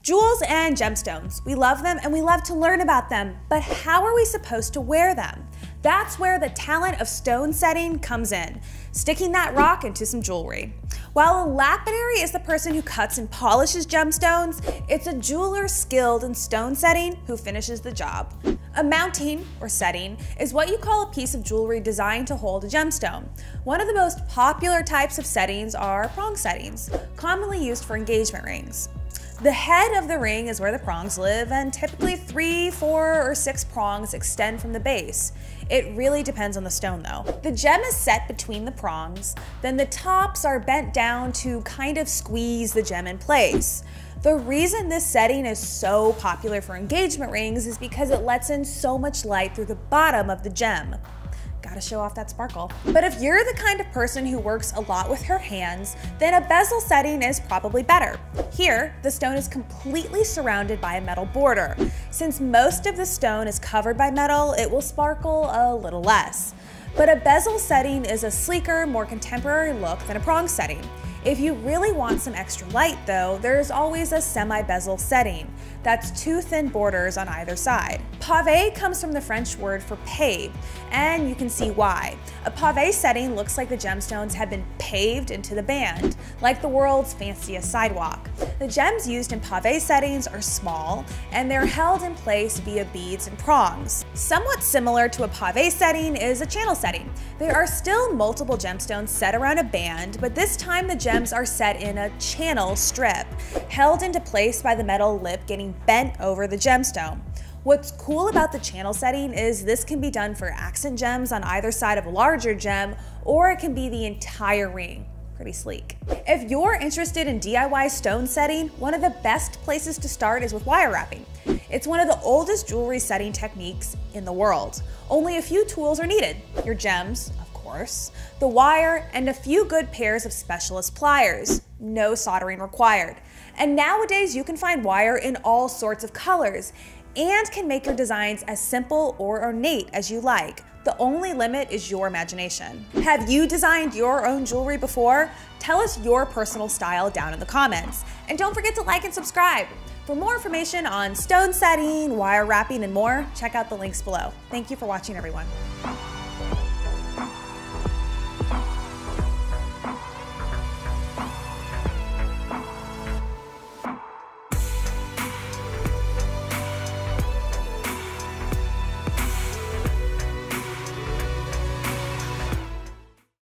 Jewels and gemstones. We love them and we love to learn about them, but how are we supposed to wear them? That's where the talent of stone setting comes in, sticking that rock into some jewelry. While a lapidary is the person who cuts and polishes gemstones, it's a jeweler skilled in stone setting who finishes the job. A mounting, or setting, is what you call a piece of jewelry designed to hold a gemstone. One of the most popular types of settings are prong settings, commonly used for engagement rings. The head of the ring is where the prongs live, and typically 3, 4, or 6 prongs extend from the base. It really depends on the stone though. The gem is set between the prongs, then the tops are bent down to kind of squeeze the gem in place. The reason this setting is so popular for engagement rings is because it lets in so much light through the bottom of the gem. Gotta show off that sparkle. But if you're the kind of person who works a lot with her hands, then a bezel setting is probably better. Here, the stone is completely surrounded by a metal border. Since most of the stone is covered by metal, it will sparkle a little less. But a bezel setting is a sleeker, more contemporary look than a prong setting. If you really want some extra light though, there's always a semi-bezel setting. That's 2 thin borders on either side. Pave comes from the French word for pave, and you can see why. A pave setting looks like the gemstones have been paved into the band, like the world's fanciest sidewalk. The gems used in pave settings are small, and they're held in place via beads and prongs. Somewhat similar to a pave setting is a channel setting. There are still multiple gemstones set around a band, but this time the gems are set in a channel strip, held into place by the metal lip getting bent over the gemstone. What's cool about the channel setting is this can be done for accent gems on either side of a larger gem, or it can be the entire ring. Pretty sleek. If you're interested in DIY stone setting, one of the best places to start is with wire wrapping. It's one of the oldest jewelry setting techniques in the world. Only a few tools are needed. Your gems, of course, the wire, and a few good pairs of specialist pliers. No soldering required. And nowadays you can find wire in all sorts of colors and can make your designs as simple or ornate as you like. The only limit is your imagination. Have you designed your own jewelry before? Tell us your personal style down in the comments. And don't forget to like and subscribe. For more information on stone setting, wire wrapping, and more, check out the links below. Thank you for watching, everyone.